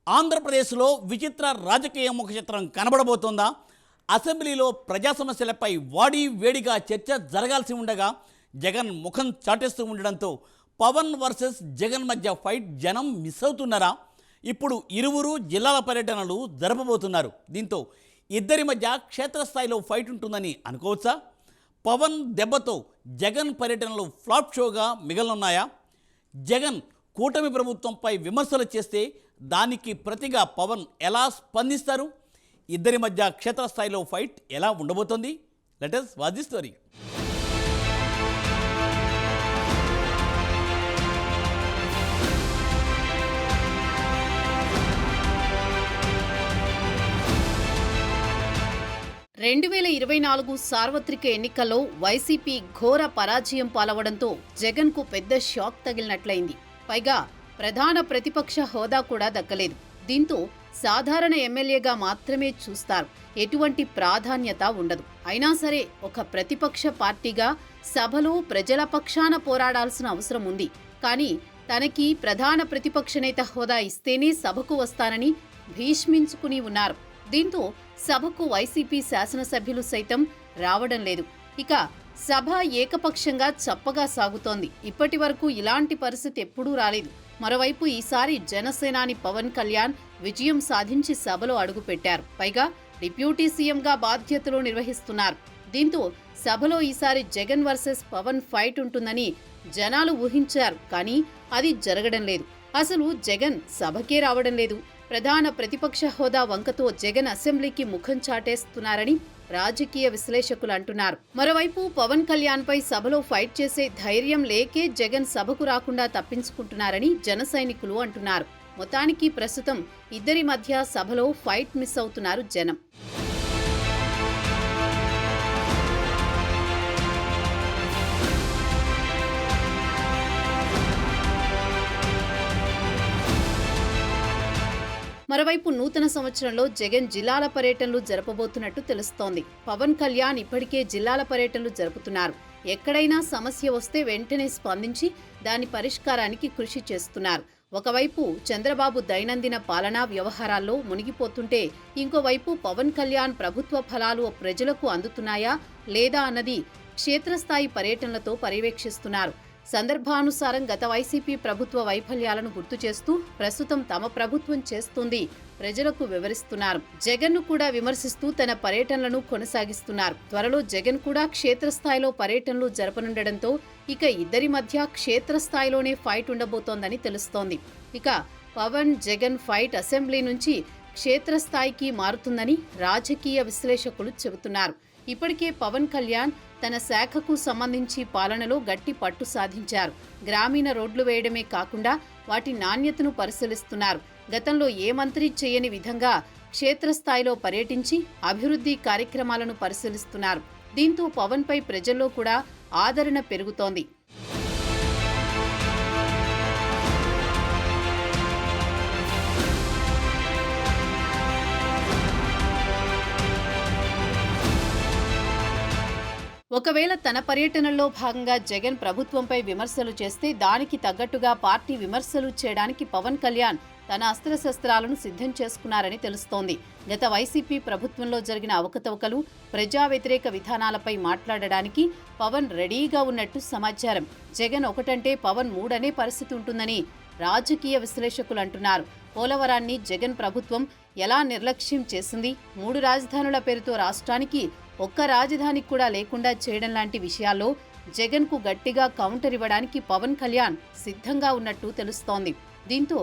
ఆంధ్రప్రదేశ్లో విచిత్ర రాజకీయ ముఖచిత్రం కనబడబోతోందా? అసెంబ్లీలో ప్రజా సమస్యలపై వాడి వేడిగా చర్చ జరగాల్సి ఉండగా జగన్ ముఖం చాటేస్తూ ఉండడంతో పవన్ వర్సెస్ జగన్ మధ్య ఫైట్ జనం మిస్ అవుతున్నారా? ఇప్పుడు ఇరువురు జిల్లాల పర్యటనలు జరపబోతున్నారు. దీంతో ఇద్దరి మధ్య క్షేత్రస్థాయిలో ఫైట్ ఉంటుందని అనుకోవచ్చా? పవన్ దెబ్బతో జగన్ పర్యటనలు ఫ్లాప్ షోగా మిగలనున్నాయా? జగన్ కూటమి ప్రభుత్వంపై విమర్శలు చేస్తే దానికి ప్రతిగా పవన్ ఎలా స్పందిస్తారు? ఇద్దరి మధ్య క్షేత్రస్థాయిలో ఫైట్ ఎలా ఉండబోతోంది? Let us watch the story. రెండు 2024 సార్వత్రిక ఎన్నికల్లో వైసీపీ ఘోర పరాజయం పాలవడంతో జగన్కు పెద్ద షాక్ తగిలినట్లయింది. పైగా ప్రధాన ప్రతిపక్ష హోదా కూడా దక్కలేదు. దీంతో సాధారణ ఎమ్మెల్యేగా మాత్రమే చూస్తారు. ఎటువంటి ప్రాధాన్యత ఉండదు. అయినా సరే ఒక ప్రతిపక్ష పార్టీగా సభలో ప్రజల పక్షాన పోరాడాల్సిన అవసరం ఉంది. కానీ తనకి ప్రధాన ప్రతిపక్ష నేత హోదా ఇస్తేనే సభకు వస్తానని భీష్మించుకుని ఉన్నారు. దీంతో సభకు వైసీపీ శాసనసభ్యులు సైతం రావడం లేదు. ఇక సభ ఏకపక్షంగా చప్పగా సాగుతోంది. ఇప్పటి వరకు ఇలాంటి పరిస్థితి ఎప్పుడూ రాలేదు. మరోవైపు ఈసారి జనసేనాని పవన్ కళ్యాణ్ విజయం సాధించి సభలో అడుగుపెట్టారు. పైగా డిప్యూటీ సీఎంగా బాధ్యతలు నిర్వహిస్తున్నారు. దీంతో సభలో ఈసారి జగన్ వర్సెస్ పవన్ ఫైట్ ఉంటుందని జనాలు ఊహించారు. కానీ అది జరగడం లేదు. అసలు జగన్ సభకే రావడం లేదు. ప్రధాన ప్రతిపక్ష హోదా వంకతో జగన్ అసెంబ్లీకి ముఖం చాటేస్తున్నారని రాజకీయ విశ్లేషకులు అంటున్నారు. మరోవైపు పవన్ కళ్యాణ్ పై సభలో ఫైట్ చేసే ధైర్యం లేకే జగన్ సభకు రాకుండా తప్పించుకుంటున్నారని జన సైనికులు అంటున్నారు. మొత్తానికి ప్రస్తుతం ఇద్దరి మధ్య సభలో ఫైట్ మిస్ అవుతున్నారు జనం. మరోవైపు నూతన సంవత్సరంలో జగన్ జిల్లాల పర్యటనలు జరపబోతున్నట్టు తెలుస్తోంది. పవన్ కళ్యాణ్ ఇప్పటికే జిల్లాల పర్యటనలు జరుపుతున్నారు. ఎక్కడైనా సమస్య వస్తే వెంటనే స్పందించి దాని పరిష్కారానికి కృషి చేస్తున్నారు. ఒకవైపు చంద్రబాబు దైనందిన పాలనా వ్యవహారాల్లో మునిగిపోతుంటే ఇంకోవైపు పవన్ కళ్యాణ్ ప్రభుత్వ ఫలాలు ప్రజలకు అందుతున్నాయా లేదా అన్నది క్షేత్రస్థాయి పర్యటనలతో పర్యవేక్షిస్తున్నారు. సందర్భానుసారం గత వైసీపీ ప్రభుత్వ వైఫల్యాలను గుర్తు చేస్తూ ప్రస్తుతం తమ ప్రభుత్వం చేస్తుంది ప్రజలకు వివరిస్తున్నారు. జగన్ను కూడా విమర్శిస్తూ తన పర్యటనలను కొనసాగిస్తున్నారు. త్వరలో జగన్ కూడా క్షేత్రస్థాయిలో పర్యటనలు జరపనుండడంతో ఇక ఇద్దరి మధ్య క్షేత్రస్థాయిలోనే ఫైట్ ఉండబోతోందని తెలుస్తోంది. ఇక పవన్ జగన్ ఫైట్ అసెంబ్లీ నుంచి క్షేత్రస్థాయికి మారుతుందని రాజకీయ విశ్లేషకులు చెబుతున్నారు. ఇప్పటికే పవన్ కళ్యాణ్ తన శాఖకు సంబంధించి పాలనలో గట్టి పట్టు సాధించారు. గ్రామీణ రోడ్లు వేయడమే కాకుండా వాటి నాణ్యతను పరిశీలిస్తున్నారు. గతంలో ఏ మంత్రి చేయని విధంగా క్షేత్రస్థాయిలో పర్యటించి అభివృద్ధి కార్యక్రమాలను పరిశీలిస్తున్నారు. దీంతో పవన్ పై ప్రజల్లో కూడా ఆదరణ పెరుగుతోంది. ఒకవేళ తన పర్యటనలో భాగంగా జగన్ ప్రభుత్వంపై విమర్శలు చేస్తే దానికి తగ్గట్టుగా పార్టీ విమర్శలు చేయడానికి పవన్ కళ్యాణ్ తన అస్త్రశస్త్రాలను సిద్ధం చేసుకున్నారని తెలుస్తోంది. గత వైసీపీ ప్రభుత్వంలో జరిగిన అవకతవకలు, ప్రజా వ్యతిరేక విధానాలపై మాట్లాడడానికి పవన్ రెడీగా ఉన్నట్టు సమాచారం. జగన్ ఒకటంటే పవన్ మూడనే పరిస్థితి ఉంటుందని రాజకీయ విశ్లేషకులు అంటున్నారు. పోలవరాన్ని జగన్ ప్రభుత్వం ఎలా నిర్లక్ష్యం చేసింది, 3 రాజధానుల పేరుతో రాష్ట్రానికి ఒక్క రాజధాని కూడా లేకుండా చేయడం లాంటి విషయాల్లో జగన్కు గట్టిగా కౌంటర్ ఇవ్వడానికి పవన్ కళ్యాణ్ సిద్ధంగా ఉన్నట్టు తెలుస్తోంది. దీంతో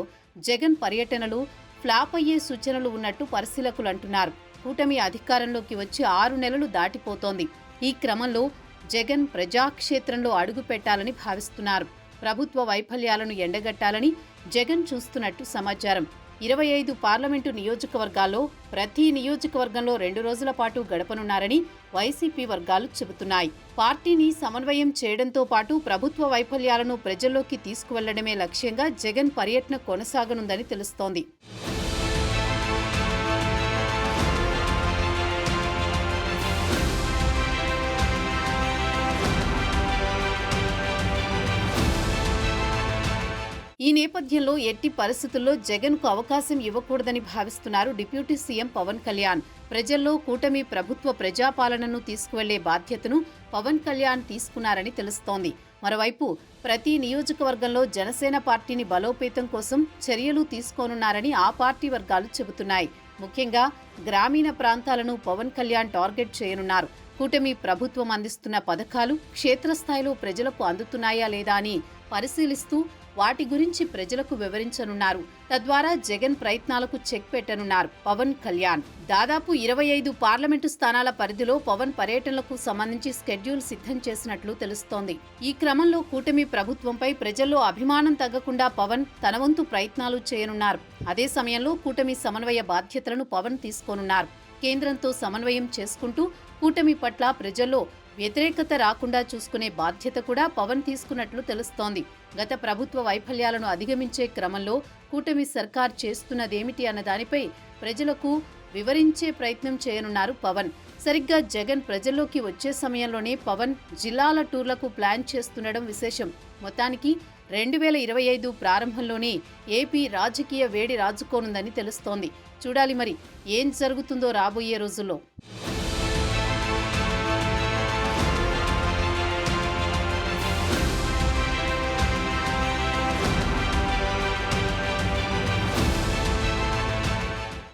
జగన్ పర్యటనలు ఫ్లాప్ అయ్యే సూచనలు ఉన్నట్టు పరిశీలకులు అంటున్నారు. కూటమి అధికారంలోకి వచ్చి 6 నెలలు దాటిపోతోంది. ఈ క్రమంలో జగన్ ప్రజాక్షేత్రంలో అడుగు పెట్టాలని భావిస్తున్నారు. ప్రభుత్వ వైఫల్యాలను ఎండగట్టాలని జగన్ చూస్తున్నట్టు సమాచారం. 25 పార్లమెంటు నియోజకవర్గాల్లో ప్రతి నియోజకవర్గంలో 2 రోజుల పాటు గడపనున్నారని వైసీపీ వర్గాలు చెబుతున్నాయి. పార్టీని సమన్వయం చేయడంతో పాటు ప్రభుత్వ వైఫల్యాలను ప్రజల్లోకి తీసుకువెళ్లడమే లక్ష్యంగా జగన్ పర్యటన కొనసాగనుందని తెలుస్తోంది. ఈ నేపథ్యంలో ఎట్టి పరిస్థితుల్లో జగన్కు అవకాశం ఇవ్వకూడదని భావిస్తున్నారు డిప్యూటీ సీఎం పవన్ కళ్యాణ్. ప్రజల్లో కూటమి ప్రభుత్వ ప్రజాపాలనను తీసుకువెళ్లే బాధ్యతను పవన్ కళ్యాణ్ తీసుకున్నారని తెలుస్తోంది. మరోవైపు ప్రతి నియోజకవర్గంలో జనసేన పార్టీని బలోపేతం కోసం చర్యలు తీసుకోనున్నారని ఆ పార్టీ వర్గాలు చెబుతున్నాయి. ముఖ్యంగా గ్రామీణ ప్రాంతాలను పవన్ కళ్యాణ్ టార్గెట్ చేయనున్నారు. కూటమి ప్రభుత్వం అందిస్తున్న పథకాలు క్షేత్రస్థాయిలో ప్రజలకు అందుతున్నాయా లేదా అని పరిశీలిస్తూ వాటి గురించి ప్రజలకు వివరించనున్నారు. తద్వారా జగన్ ప్రయత్నాలకు చెక్ పెట్టనున్నారు పవన్ కళ్యాణ్. దాదాపు 25 పార్లమెంటు స్థానాల పరిధిలో పవన్ పర్యటనలకు సంబంధించి స్కెడ్యూల్ సిద్ధం చేసినట్లు తెలుస్తోంది. ఈ క్రమంలో కూటమి ప్రభుత్వంపై ప్రజల్లో అభిమానం తగ్గకుండా పవన్ తన వంతు ప్రయత్నాలు చేయనున్నారు. అదే సమయంలో కూటమి సమన్వయ బాధ్యతలను పవన్ తీసుకోనున్నారు. కేంద్రంతో సమన్వయం చేసుకుంటూ కూటమి పట్ల ప్రజల్లో వ్యతిరేకత రాకుండా చూసుకునే బాధ్యత కూడా పవన్ తీసుకున్నట్లు తెలుస్తోంది. గత ప్రభుత్వ వైఫల్యాలను అధిగమించే క్రమంలో కూటమి సర్కార్ చేస్తున్నదేమిటి అన్న దానిపై ప్రజలకు వివరించే ప్రయత్నం చేయనున్నారు పవన్. సరిగ్గా జగన్ ప్రజల్లోకి వచ్చే సమయంలోనే పవన్ జిల్లాల టూర్లకు ప్లాన్ చేస్తుండడం విశేషం. మొత్తానికి 2025 ప్రారంభంలోనే ఏపీ రాజకీయ వేడి రాజుకోనుందని తెలుస్తోంది. చూడాలి మరి ఏం జరుగుతుందో రాబోయే రోజుల్లో.